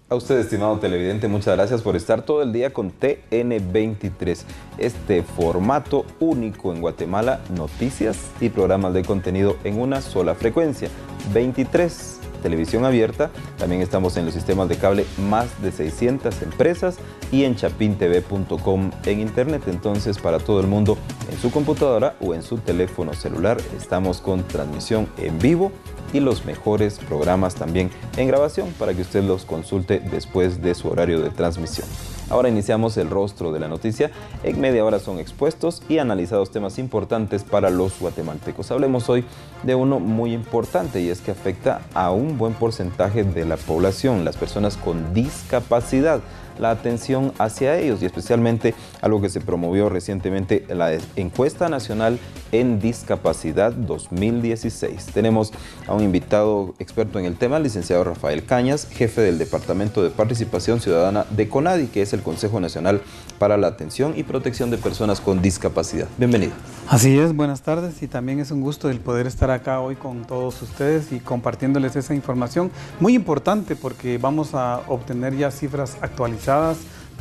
A usted, estimado televidente, muchas gracias por estar todo el día con TN23. Este formato único en Guatemala, noticias y programas de contenido en una sola frecuencia. 23, televisión abierta. También estamos en los sistemas de cable más de 600 empresas y en chapintv.com en internet. Entonces, para todo el mundo, en su computadora o en su teléfono celular, estamos con transmisión en vivo y los mejores programas también en grabación para que usted los consulte después de su horario de transmisión. Ahora iniciamos el rostro de la noticia. En media hora son expuestos y analizados temas importantes para los guatemaltecos. Hablemos hoy de uno muy importante y es que afecta a un buen porcentaje de la población, las personas con discapacidad. La atención hacia ellos y especialmente algo que se promovió recientemente, la Encuesta Nacional en Discapacidad 2016. Tenemos a un invitado experto en el tema, el licenciado Rafael Cañas, jefe del Departamento de Participación Ciudadana de CONADI, que es el Consejo Nacional para la Atención y Protección de Personas con Discapacidad. Bienvenido. Así es, buenas tardes y también es un gusto el poder estar acá hoy con todos ustedes y compartiéndoles esa información muy importante porque vamos a obtener ya cifras actualizadas,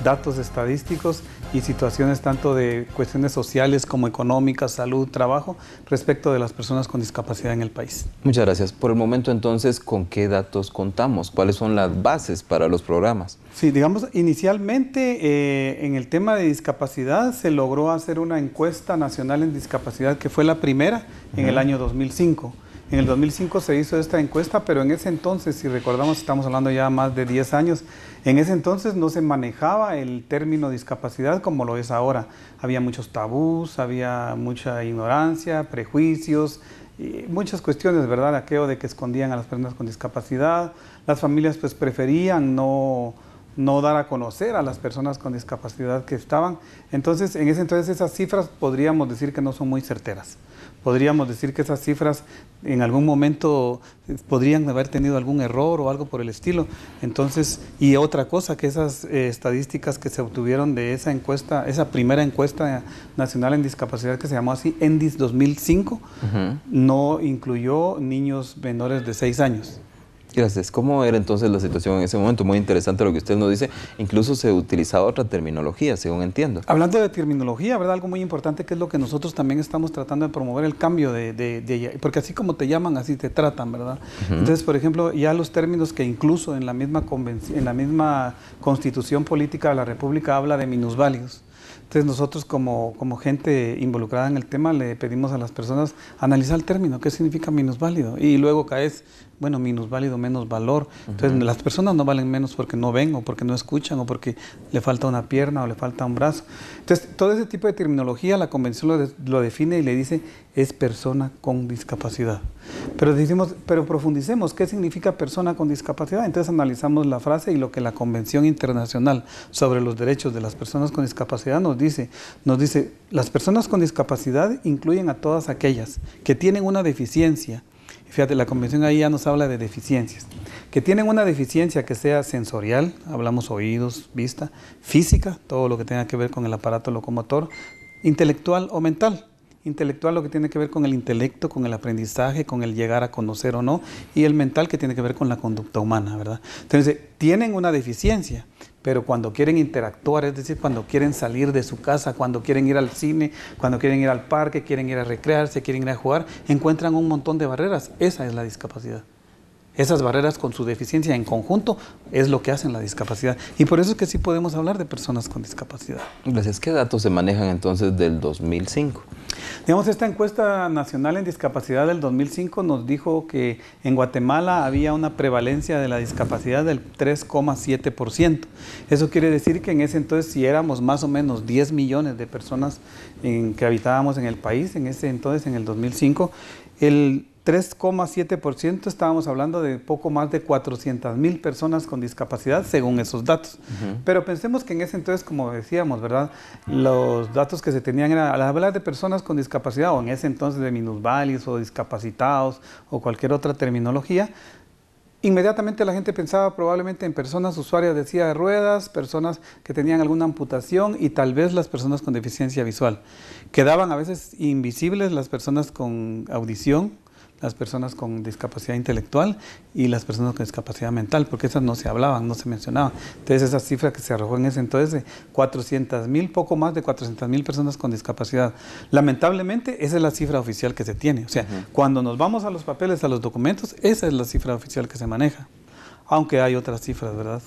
datos estadísticos y situaciones tanto de cuestiones sociales como económicas, salud, trabajo, respecto de las personas con discapacidad en el país. Muchas gracias. Por el momento entonces, ¿con qué datos contamos? ¿Cuáles son las bases para los programas? Sí, digamos, inicialmente en el tema de discapacidad se logró hacer una encuesta nacional en discapacidad que fue la primera en el año 2005. En el 2005 se hizo esta encuesta, pero en ese entonces, si recordamos, estamos hablando ya más de 10 años, en ese entonces no se manejaba el término discapacidad como lo es ahora. Había muchos tabús, había mucha ignorancia, prejuicios, y muchas cuestiones, ¿verdad? Aquello de que escondían a las personas con discapacidad. Las familias pues preferían no dar a conocer a las personas con discapacidad que estaban. Entonces, en ese entonces esas cifras podríamos decir que no son muy certeras. Podríamos decir que esas cifras en algún momento podrían haber tenido algún error o algo por el estilo. Entonces, y otra cosa, que esas estadísticas que se obtuvieron de esa encuesta, esa primera encuesta nacional en discapacidad que se llamó así, ENDIS 2005, no incluyó niños menores de 6 años. Gracias. ¿Cómo era entonces la situación en ese momento? Muy interesante lo que usted nos dice. Incluso se utilizaba otra terminología, según entiendo. Hablando de terminología, ¿verdad? Algo muy importante que es lo que nosotros también estamos tratando de promover, el cambio porque así como te llaman, así te tratan, ¿verdad? Entonces, por ejemplo, ya los términos que incluso en la misma Constitución Política de la República habla de minusválidos. Entonces nosotros como gente involucrada en el tema le pedimos a las personas analizar el término, qué significa minusválido, y luego caes, bueno, minusválido, menos valor. Entonces las personas no valen menos porque no ven o porque no escuchan o porque le falta una pierna o le falta un brazo. Entonces todo ese tipo de terminología la convención lo define y le dice es persona con discapacidad. Pero profundicemos, ¿qué significa persona con discapacidad? Entonces analizamos la frase y lo que la Convención Internacional sobre los Derechos de las Personas con Discapacidad nos dice, las personas con discapacidad incluyen a todas aquellas que tienen una deficiencia. Fíjate, la Convención ahí ya nos habla de deficiencias, que tienen una deficiencia que sea sensorial, hablamos oídos, vista, física, todo lo que tenga que ver con el aparato locomotor, intelectual o mental. Intelectual, lo que tiene que ver con el intelecto, con el aprendizaje, con el llegar a conocer o no, y el mental, que tiene que ver con la conducta humana, ¿verdad? Entonces, tienen una deficiencia, pero cuando quieren interactuar, es decir, cuando quieren salir de su casa, cuando quieren ir al cine, cuando quieren ir al parque, quieren ir a recrearse, quieren ir a jugar, encuentran un montón de barreras. Esa es la discapacidad. Esas barreras con su deficiencia en conjunto es lo que hacen la discapacidad. Y por eso es que sí podemos hablar de personas con discapacidad. Gracias. ¿Qué datos se manejan entonces del 2005? Digamos, esta encuesta nacional en discapacidad del 2005 nos dijo que en Guatemala había una prevalencia de la discapacidad del 3,7%. Eso quiere decir que en ese entonces, si éramos más o menos 10 millones de personas que habitábamos en el país, en ese entonces, en el 2005, el 3,7% estábamos hablando de poco más de 400,000 personas con discapacidad según esos datos. Pero pensemos que en ese entonces, como decíamos, ¿verdad? Los datos que se tenían era, al hablar de personas con discapacidad, o en ese entonces de minusválidos o discapacitados o cualquier otra terminología, inmediatamente la gente pensaba probablemente en personas usuarias de silla de ruedas, personas que tenían alguna amputación y tal vez las personas con deficiencia visual. Quedaban a veces invisibles las personas con audición, las personas con discapacidad intelectual y las personas con discapacidad mental, porque esas no se hablaban, no se mencionaban. Entonces esa cifra que se arrojó en ese entonces de 400,000, poco más de 400,000 personas con discapacidad. Lamentablemente esa es la cifra oficial que se tiene. O sea, cuando nos vamos a los papeles, a los documentos, esa es la cifra oficial que se maneja. Aunque hay otras cifras, ¿verdad?,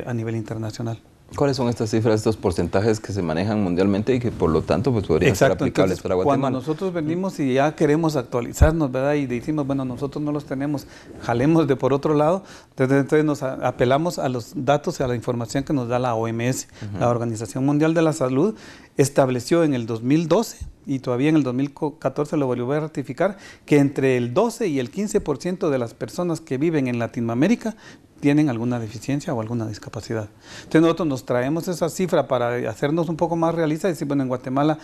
a nivel internacional. ¿Cuáles son estas cifras, estos porcentajes que se manejan mundialmente y que por lo tanto pues podrían ser aplicables para Guatemala? Cuando nosotros venimos y ya queremos actualizarnos, ¿verdad?, y decimos, bueno, nosotros no los tenemos, jalemos de por otro lado, entonces nos apelamos a los datos y a la información que nos da la OMS, la Organización Mundial de la Salud, estableció en el 2012 y todavía en el 2014 lo volvió a ratificar, que entre el 12 y el 15% de las personas que viven en Latinoamérica tienen alguna deficiencia o alguna discapacidad. Entonces nosotros nos traemos esa cifra para hacernos un poco más realistas y decir, bueno, en Guatemala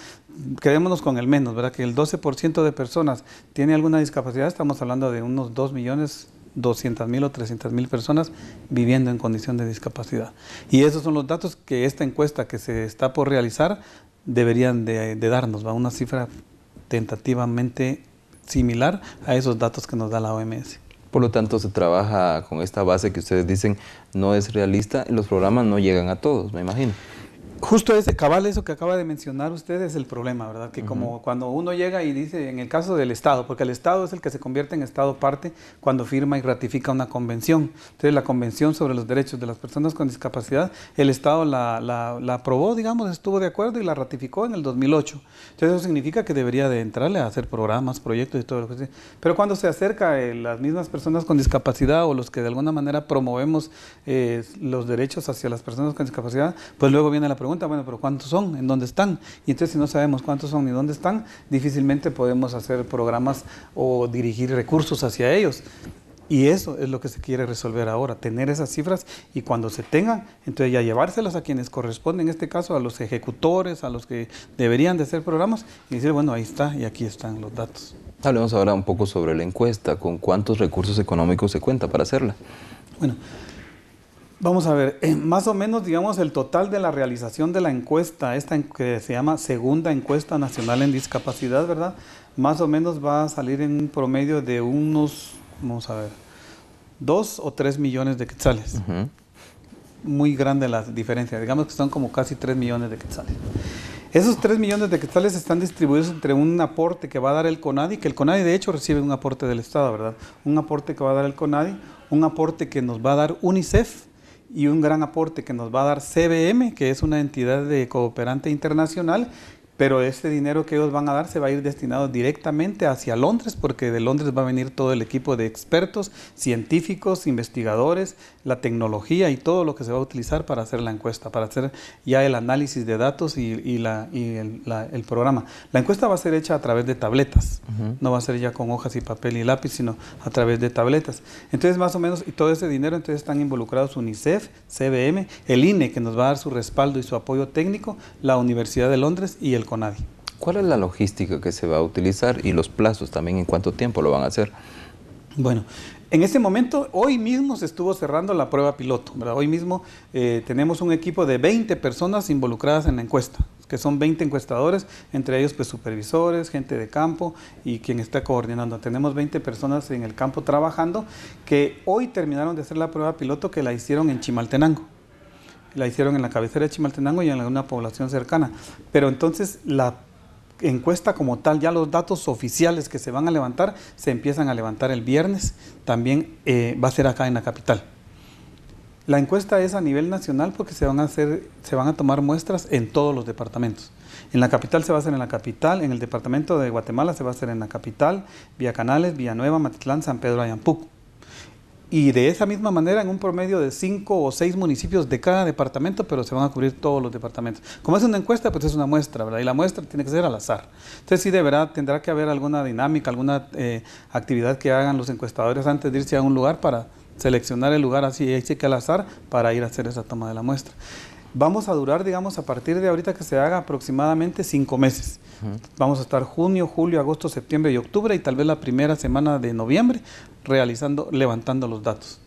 quedémonos con el menos, ¿verdad?, que el 12% de personas tiene alguna discapacidad, estamos hablando de unos 2.200.000 o 300.000 personas viviendo en condición de discapacidad. Y esos son los datos que esta encuesta que se está por realizar deberían de darnos, ¿va?, una cifra tentativamente similar a esos datos que nos da la OMS. Por lo tanto, se trabaja con esta base que ustedes dicen no es realista y los programas no llegan a todos, me imagino. Justo ese cabal, eso que acaba de mencionar usted es el problema, ¿verdad? Que como cuando uno llega y dice, en el caso del Estado, porque el Estado es el que se convierte en Estado parte cuando firma y ratifica una convención. Entonces la Convención sobre los Derechos de las Personas con Discapacidad, el Estado la aprobó, digamos, estuvo de acuerdo y la ratificó en el 2008. Entonces eso significa que debería de entrarle a hacer programas, proyectos y todo lo que sea. Pero cuando se acerca las mismas personas con discapacidad o los que de alguna manera promovemos los derechos hacia las personas con discapacidad, pues luego viene la pregunta, bueno, pero ¿cuántos son? ¿En dónde están? Y entonces si no sabemos cuántos son ni dónde están, difícilmente podemos hacer programas o dirigir recursos hacia ellos. Y eso es lo que se quiere resolver ahora, tener esas cifras y cuando se tengan, entonces ya llevárselas a quienes corresponden, en este caso a los ejecutores, a los que deberían de hacer programas y decir, bueno, ahí está y aquí están los datos. Hablemos ahora un poco sobre la encuesta, ¿con cuántos recursos económicos se cuenta para hacerla? Bueno, vamos a ver, más o menos, digamos, el total de la realización de la encuesta, esta que se llama Segunda Encuesta Nacional en Discapacidad, ¿verdad? Más o menos va a salir en un promedio de unos, vamos a ver, 2 o 3 millones de quetzales. Muy grande la diferencia, digamos que son como casi 3 millones de quetzales. Esos 3 millones de quetzales están distribuidos entre un aporte que va a dar el CONADI, que el CONADI de hecho recibe un aporte del Estado, ¿verdad? Un aporte que va a dar el CONADI, un aporte que nos va a dar UNICEF, y un gran aporte que nos va a dar CBM, que es una entidad de cooperante internacional, pero este dinero que ellos van a dar se va a ir destinado directamente hacia Londres, porque de Londres va a venir todo el equipo de expertos, científicos, investigadores, la tecnología y todo lo que se va a utilizar para hacer la encuesta, para hacer ya el análisis de datos y el programa. La encuesta va a ser hecha a través de tabletas, no va a ser ya con hojas y papel y lápiz, sino a través de tabletas. Entonces, más o menos, y todo ese dinero, entonces están involucrados UNICEF, CBM, el INE, que nos va a dar su respaldo y su apoyo técnico, la Universidad de Londres y el CONADI. ¿Cuál es la logística que se va a utilizar y los plazos también? ¿En cuánto tiempo lo van a hacer? Bueno, en este momento, hoy mismo se estuvo cerrando la prueba piloto, ¿verdad? Hoy mismo tenemos un equipo de 20 personas involucradas en la encuesta, que son 20 encuestadores, entre ellos pues supervisores, gente de campo y quien está coordinando. Tenemos 20 personas en el campo trabajando que hoy terminaron de hacer la prueba piloto que la hicieron en Chimaltenango. La hicieron en la cabecera de Chimaltenango y en una población cercana. Pero entonces la encuesta como tal, ya los datos oficiales que se van a levantar, se empiezan a levantar el viernes, también va a ser acá en la capital. La encuesta es a nivel nacional porque se van a tomar muestras en todos los departamentos. En la capital se va a hacer en la capital, en el departamento de Guatemala se va a hacer en la capital, Villa Canales, Villanueva, Matitlán, San Pedro Ayampuc. Y de esa misma manera en un promedio de 5 o 6 municipios de cada departamento, pero se van a cubrir todos los departamentos. Como es una encuesta, pues es una muestra, ¿verdad? Y la muestra tiene que ser al azar. Entonces sí tendrá que haber alguna dinámica, alguna actividad que hagan los encuestadores antes de irse a un lugar para seleccionar el lugar así que al azar para ir a hacer esa toma de la muestra. Vamos a durar, digamos, a partir de ahorita que se haga aproximadamente 5 meses. Vamos a estar junio, julio, agosto, septiembre y octubre y tal vez la primera semana de noviembre levantando los datos.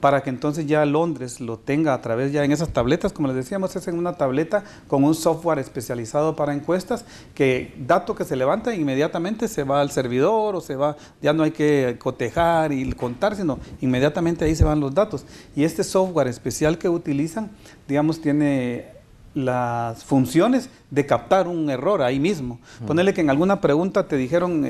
para que entonces ya Londres lo tenga a través ya en esas tabletas, como les decíamos, es en una tableta con un software especializado para encuestas, que dato que se levanta inmediatamente se va al servidor o se va, ya no hay que cotejar y contar, sino inmediatamente ahí se van los datos. Y este software especial que utilizan, digamos, tiene las funciones de captar un error ahí mismo. Ponerle que en alguna pregunta te dijeron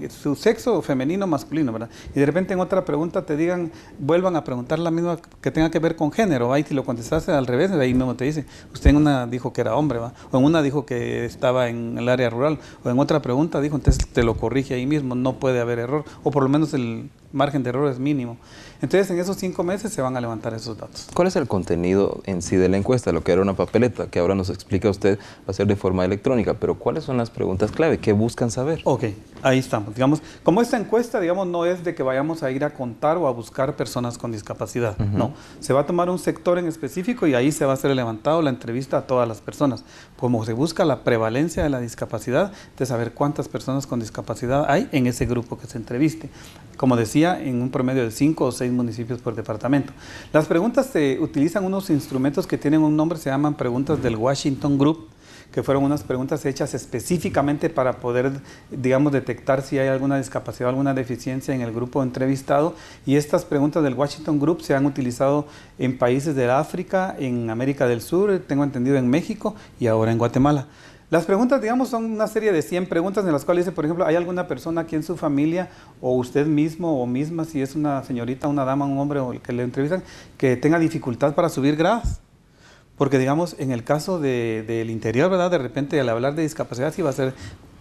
su sexo femenino o masculino, ¿verdad? Y de repente en otra pregunta te digan, vuelvan a preguntar la misma que tenga que ver con género. Ahí si lo contestaste al revés, ahí mismo te dice, usted en una dijo que era hombre, ¿va? O en una dijo que estaba en el área rural, o en otra pregunta dijo, entonces te lo corrige ahí mismo, no puede haber error, o por lo menos el margen de error es mínimo. Entonces en esos 5 meses se van a levantar esos datos. ¿Cuál es el contenido en sí de la encuesta? Lo que era una papeleta, que ahora nos explica usted, va a ser de forma electrónica, pero ¿cuáles son las preguntas clave? ¿Qué buscan saber? Ok, ahí estamos. Digamos, como esta encuesta, digamos, no es de que vayamos a ir a contar o a buscar personas con discapacidad, no. Se va a tomar un sector en específico y ahí se va a hacer levantado la entrevista a todas las personas. Como se busca la prevalencia de la discapacidad, de saber cuántas personas con discapacidad hay en ese grupo que se entreviste. Como decía, en un promedio de 5 o 6 municipios por departamento. Las preguntas se utilizan unos instrumentos que tienen un nombre, se llaman preguntas del Washington Group, que fueron unas preguntas hechas específicamente para poder, digamos, detectar si hay alguna discapacidad o alguna deficiencia en el grupo entrevistado. Y estas preguntas del Washington Group se han utilizado en países de África, en América del Sur, tengo entendido en México y ahora en Guatemala. Las preguntas, digamos, son una serie de 100 preguntas en las cuales dice, por ejemplo, ¿hay alguna persona aquí en su familia o usted mismo o misma, si es una señorita, una dama, un hombre o el que le entrevistan, que tenga dificultad para subir gradas? Porque, digamos, en el caso del interior, ¿verdad? De repente, al hablar de discapacidad, sí va a ser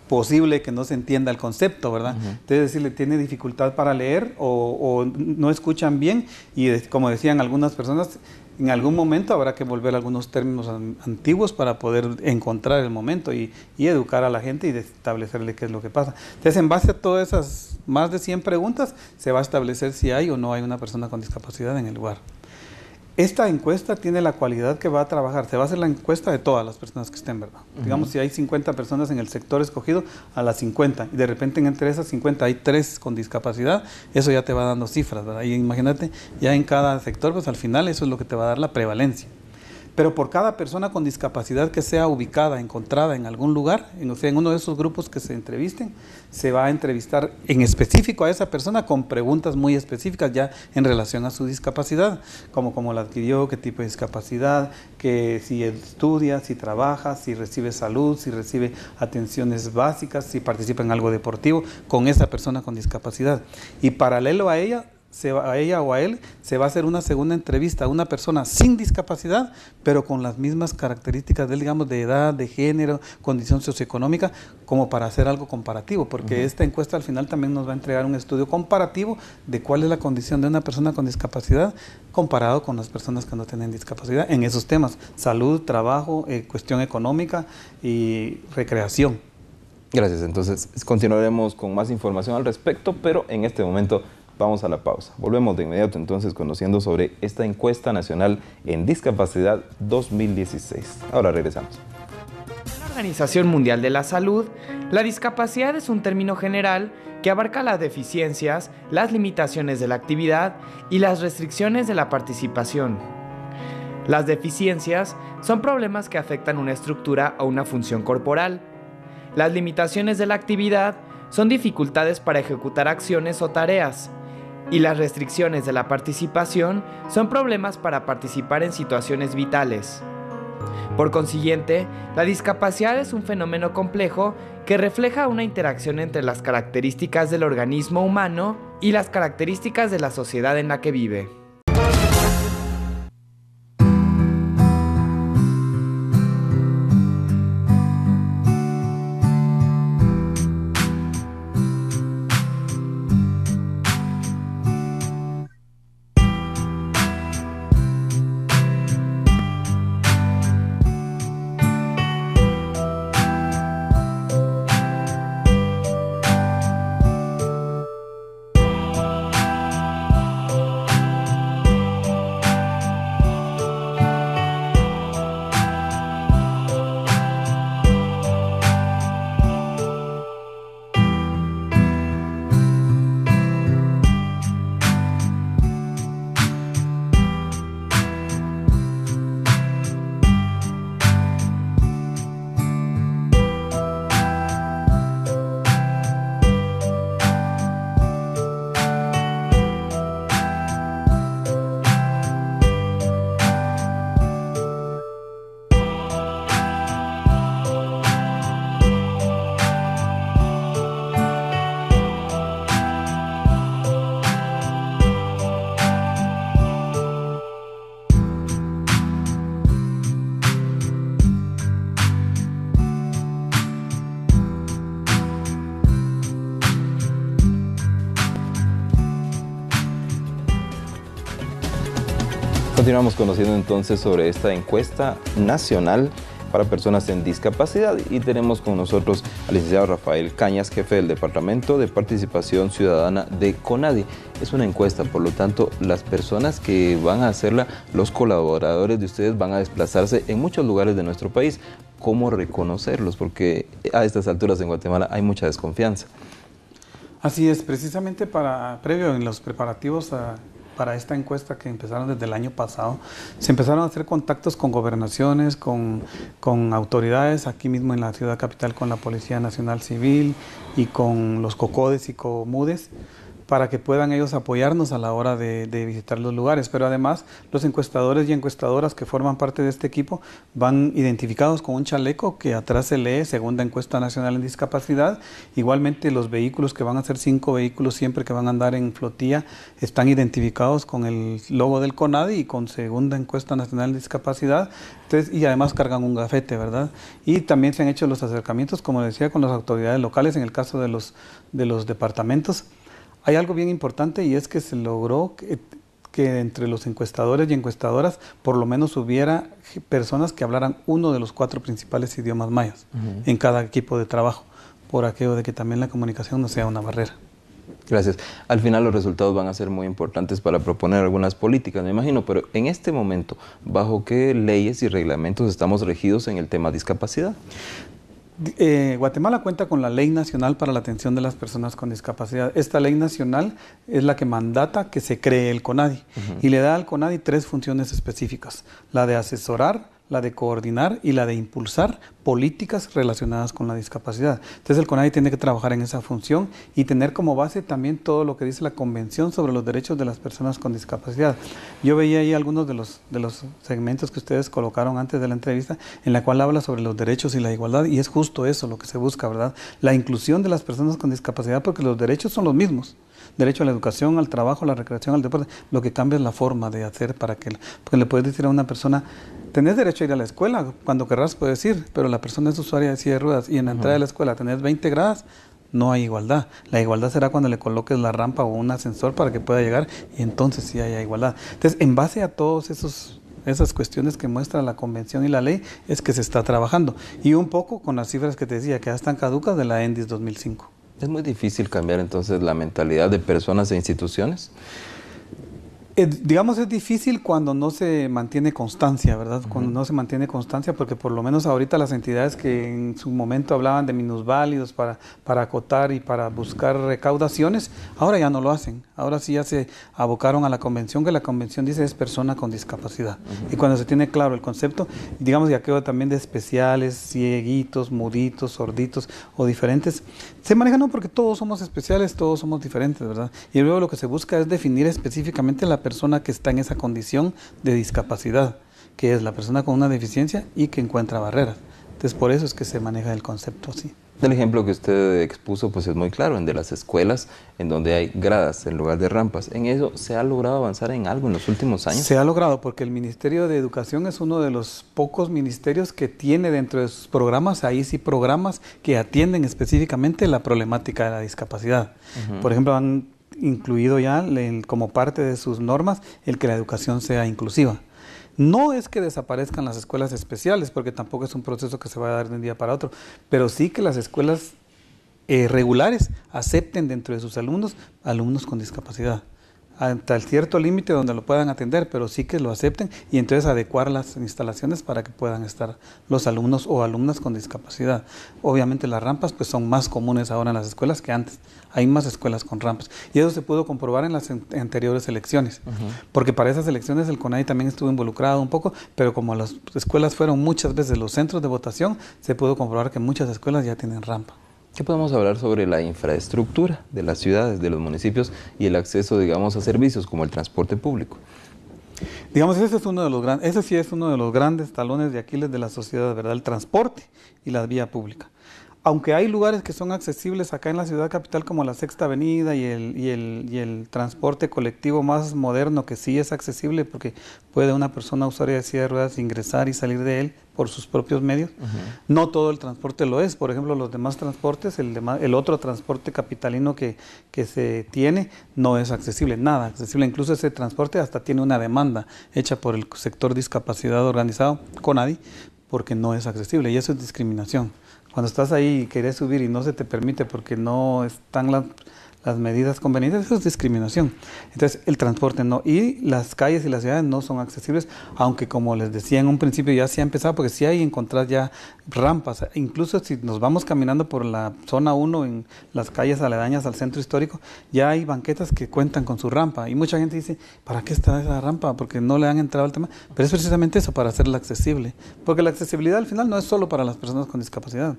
posible que no se entienda el concepto, ¿verdad? Entonces, decirle, tiene dificultad para leer o no escuchan bien y, como decían algunas personas, en algún momento habrá que volver a algunos términos antiguos para poder encontrar el momento y educar a la gente y establecerle qué es lo que pasa. Entonces, en base a todas esas más de 100 preguntas, se va a establecer si hay o no hay una persona con discapacidad en el lugar. Esta encuesta tiene la cualidad que va a trabajar, se va a hacer la encuesta de todas las personas que estén, ¿verdad? Digamos, si hay 50 personas en el sector escogido, a las 50, y de repente entre esas 50 hay 3 con discapacidad, eso ya te va dando cifras, ¿verdad? Y imagínate, ya en cada sector, pues al final eso es lo que te va a dar la prevalencia. Pero por cada persona con discapacidad que sea ubicada, encontrada en algún lugar, en uno de esos grupos que se entrevisten, se va a entrevistar en específico a esa persona con preguntas muy específicas ya en relación a su discapacidad, como cómo la adquirió, qué tipo de discapacidad, que si estudia, si trabaja, si recibe salud, si recibe atenciones básicas, si participa en algo deportivo con esa persona con discapacidad. Y paralelo a ella o a él, se va a hacer una segunda entrevista a una persona sin discapacidad, pero con las mismas características de él, digamos, de edad, de género, condición socioeconómica, como para hacer algo comparativo, porque esta encuesta al final también nos va a entregar un estudio comparativo de cuál es la condición de una persona con discapacidad comparado con las personas que no tienen discapacidad en esos temas, salud, trabajo, cuestión económica y recreación. Gracias, entonces continuaremos con más información al respecto, pero en este momento vamos a la pausa. Volvemos de inmediato entonces conociendo sobre esta encuesta nacional en discapacidad 2016. Ahora regresamos. La Organización Mundial de la Salud, la discapacidad es un término general que abarca las deficiencias, las limitaciones de la actividad y las restricciones de la participación. Las deficiencias son problemas que afectan una estructura o una función corporal. Las limitaciones de la actividad son dificultades para ejecutar acciones o tareas. Y las restricciones de la participación son problemas para participar en situaciones vitales. Por consiguiente, la discapacidad es un fenómeno complejo que refleja una interacción entre las características del organismo humano y las características de la sociedad en la que vive. Continuamos conociendo entonces sobre esta encuesta nacional para personas en discapacidad y tenemos con nosotros al licenciado Rafael Cañas, jefe del Departamento de Participación Ciudadana de CONADI. Es una encuesta, por lo tanto, las personas que van a hacerla, los colaboradores de ustedes van a desplazarse en muchos lugares de nuestro país. ¿Cómo reconocerlos? Porque a estas alturas en Guatemala hay mucha desconfianza. Así es, precisamente previo en los preparativos para esta encuesta que empezaron desde el año pasado, se empezaron a hacer contactos con gobernaciones, con autoridades aquí mismo en la ciudad capital, con la Policía Nacional Civil y con los COCODES y COMUDES, para que puedan ellos apoyarnos a la hora de visitar los lugares. Pero además, los encuestadores y encuestadoras que forman parte de este equipo van identificados con un chaleco que atrás se lee Segunda Encuesta Nacional en Discapacidad. Igualmente, los vehículos, que van a ser 5 vehículos siempre que van a andar en flotilla, están identificados con el logo del CONADI y con Segunda Encuesta Nacional en Discapacidad. Entonces, y además cargan un gafete, ¿verdad? Y también se han hecho los acercamientos, como decía, con las autoridades locales en el caso de los departamentos. Hay algo bien importante y es que se logró que entre los encuestadores y encuestadoras por lo menos hubiera personas que hablaran uno de los 4 principales idiomas mayas en cada equipo de trabajo, por aquello de que también la comunicación no sea una barrera. Gracias. Al final los resultados van a ser muy importantes para proponer algunas políticas, me imagino, pero en este momento, ¿bajo qué leyes y reglamentos estamos regidos en el tema discapacidad? Guatemala cuenta con la Ley Nacional para la Atención de las Personas con Discapacidad. Esta ley nacional es la que mandata que se cree el CONADI y le da al CONADI 3 funciones específicas: la de asesorar, la de coordinar y la de impulsar políticas relacionadas con la discapacidad. Entonces el CONADI tiene que trabajar en esa función y tener como base también todo lo que dice la Convención sobre los Derechos de las Personas con Discapacidad. Yo veía ahí algunos de los segmentos que ustedes colocaron antes de la entrevista, en la cual habla sobre los derechos y la igualdad, y es justo eso lo que se busca, ¿verdad? La inclusión de las personas con discapacidad, porque los derechos son los mismos. Derecho a la educación, al trabajo, a la recreación, al deporte. Lo que cambia es la forma de hacer porque le puedes decir a una persona: tenés derecho a ir a la escuela, cuando querrás puedes ir, pero la persona es usuaria de silla de ruedas y en la entrada de la escuela tenés 20 gradas, no hay igualdad. La igualdad será cuando le coloques la rampa o un ascensor para que pueda llegar, y entonces sí hay igualdad. Entonces, en base a todos esas cuestiones que muestra la Convención y la ley, es que se está trabajando. Y un poco con las cifras que te decía, que ya están caducas de la ENDIS 2005. ¿Es muy difícil cambiar entonces la mentalidad de personas e instituciones? Digamos, es difícil cuando no se mantiene constancia, ¿verdad? Cuando no se mantiene constancia, porque por lo menos ahorita las entidades que en su momento hablaban de minusválidos para acotar y para buscar recaudaciones, ahora ya no lo hacen. Ahora sí ya se abocaron a la Convención, que la Convención dice es persona con discapacidad. Y cuando se tiene claro el concepto, digamos, ya quedó también de especiales, cieguitos, muditos, sorditos o diferentes, se manejan, no, porque todos somos especiales, todos somos diferentes, ¿verdad? Y luego lo que se busca es definir específicamente la persona que está en esa condición de discapacidad, que es la persona con una deficiencia y que encuentra barreras. Entonces, por eso es que se maneja el concepto así. El ejemplo que usted expuso pues es muy claro, en de las escuelas en donde hay gradas en lugar de rampas. ¿En eso se ha logrado avanzar en algo en los últimos años? Se ha logrado, porque el Ministerio de Educación es uno de los pocos ministerios que tiene dentro de sus programas, ahí sí, programas que atienden específicamente la problemática de la discapacidad. Por ejemplo, han incluido ya como parte de sus normas el que la educación sea inclusiva. No es que desaparezcan las escuelas especiales, porque tampoco es un proceso que se va a dar de un día para otro, pero sí que las escuelas regulares acepten dentro de sus alumnos con discapacidad, hasta el cierto límite donde lo puedan atender, pero sí que lo acepten, y entonces adecuar las instalaciones para que puedan estar los alumnos o alumnas con discapacidad. Obviamente las rampas pues son más comunes ahora en las escuelas que antes. Hay más escuelas con rampas, y eso se pudo comprobar en las anteriores elecciones, porque para esas elecciones el CONADI también estuvo involucrado un poco, pero como las escuelas fueron muchas veces los centros de votación, se pudo comprobar que muchas escuelas ya tienen rampa. ¿Qué podemos hablar sobre la infraestructura de las ciudades, de los municipios y el acceso, digamos, a servicios como el transporte público? Digamos, ese sí es uno de los grandes talones de Aquiles de la sociedad, ¿verdad? El transporte y la vía pública. Aunque hay lugares que son accesibles acá en la ciudad capital, como la Sexta Avenida y el transporte colectivo más moderno, que sí es accesible porque puede una persona usuaria de silla de ruedas ingresar y salir de él por sus propios medios. No todo el transporte lo es. Por ejemplo, los demás transportes, el otro transporte capitalino que se tiene, no es accesible, nada accesible. Incluso ese transporte hasta tiene una demanda hecha por el sector discapacidad organizado, CONADI, porque no es accesible, y eso es discriminación. Cuando estás ahí y querés subir y no se te permite porque no están las medidas convenientes, eso es discriminación. Entonces, el transporte no, y las calles y las ciudades no son accesibles, aunque como les decía en un principio ya se ha empezado, porque sí hay encontrar ya rampas, incluso si nos vamos caminando por la zona 1 en las calles aledañas al centro histórico, ya hay banquetas que cuentan con su rampa, y mucha gente dice, ¿para qué está esa rampa? Porque no le han entrado al tema, pero es precisamente eso, para hacerla accesible, porque la accesibilidad al final no es solo para las personas con discapacidad,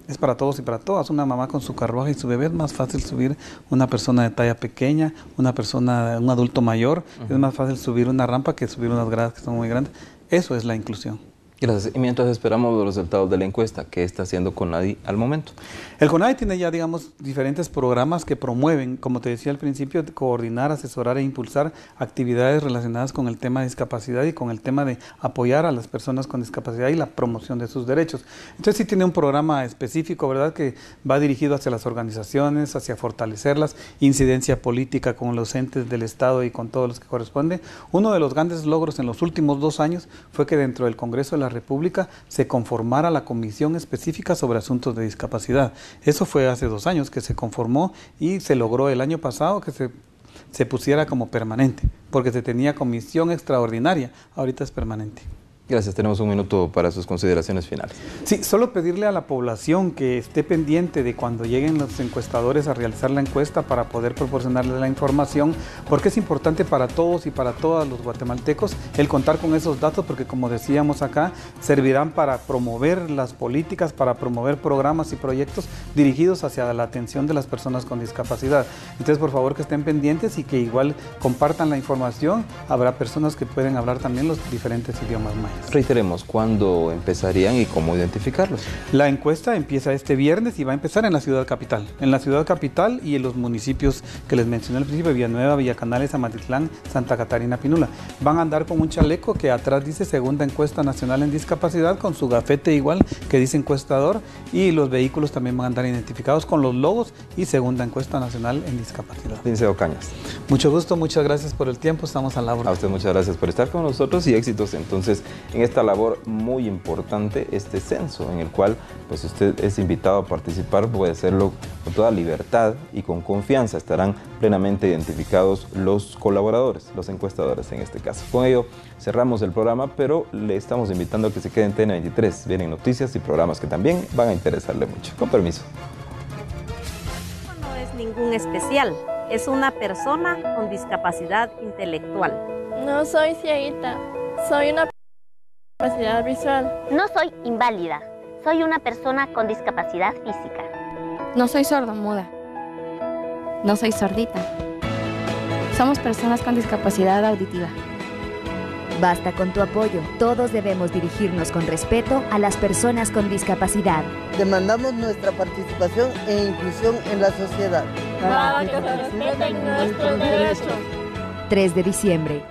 es para todos y para todas. Una mamá con su carruaje y su bebé es más fácil subir una persona de talla pequeña, un adulto mayor, es más fácil subir una rampa que subir unas gradas que son muy grandes. Eso es la inclusión. Gracias. Y mientras esperamos los resultados de la encuesta, ¿qué está haciendo CONADI al momento? El CONADI tiene ya, digamos, diferentes programas que promueven, como te decía al principio, coordinar, asesorar e impulsar actividades relacionadas con el tema de discapacidad y con el tema de apoyar a las personas con discapacidad y la promoción de sus derechos. Entonces sí tiene un programa específico, ¿verdad?, que va dirigido hacia las organizaciones, hacia fortalecerlas, incidencia política con los entes del Estado y con todos los que corresponden. Uno de los grandes logros en los últimos 2 años fue que dentro del Congreso de la República se conformara la Comisión Específica sobre Asuntos de Discapacidad. Eso fue hace 2 años que se conformó y se logró el año pasado que se pusiera como permanente, porque se tenía comisión extraordinaria, ahorita es permanente. Gracias, tenemos un minuto para sus consideraciones finales. Sí, solo pedirle a la población que esté pendiente de cuando lleguen los encuestadores a realizar la encuesta para poder proporcionarles la información, porque es importante para todos y para todos los guatemaltecos el contar con esos datos, porque como decíamos acá, servirán para promover las políticas, para promover programas y proyectos dirigidos hacia la atención de las personas con discapacidad. Entonces, por favor, que estén pendientes y que igual compartan la información. Habrá personas que pueden hablar también los diferentes idiomas mayas. Reiteremos, ¿cuándo empezarían y cómo identificarlos? La encuesta empieza este viernes y va a empezar en la ciudad capital. En la ciudad capital y en los municipios que les mencioné al principio, Villanueva, Villacanales, Amatitlán, Santa Catarina, Pinula. Van a andar con un chaleco que atrás dice Segunda Encuesta Nacional en Discapacidad, con su gafete igual que dice encuestador, y los vehículos también van a andar identificados con los logos y Segunda Encuesta Nacional en Discapacidad. Licenciado Cañas. Mucho gusto, muchas gracias por el tiempo, estamos a la orden. A usted muchas gracias por estar con nosotros y éxitos entonces en esta labor muy importante, este censo, en el cual pues usted es invitado a participar, puede hacerlo con toda libertad y con confianza. Estarán plenamente identificados los colaboradores, los encuestadores en este caso. Con ello cerramos el programa, pero le estamos invitando a que se quede en TN23. Vienen noticias y programas que también van a interesarle mucho. Con permiso. No es ningún especial, es una persona con discapacidad intelectual. No soy cieguita, soy una discapacidad visual. No soy inválida, soy una persona con discapacidad física. No soy sordomuda, no soy sordita. Somos personas con discapacidad auditiva. Basta con tu apoyo. Todos debemos dirigirnos con respeto a las personas con discapacidad. Demandamos nuestra participación e inclusión en la sociedad. Para que se respeten nuestros derechos. 3 de diciembre.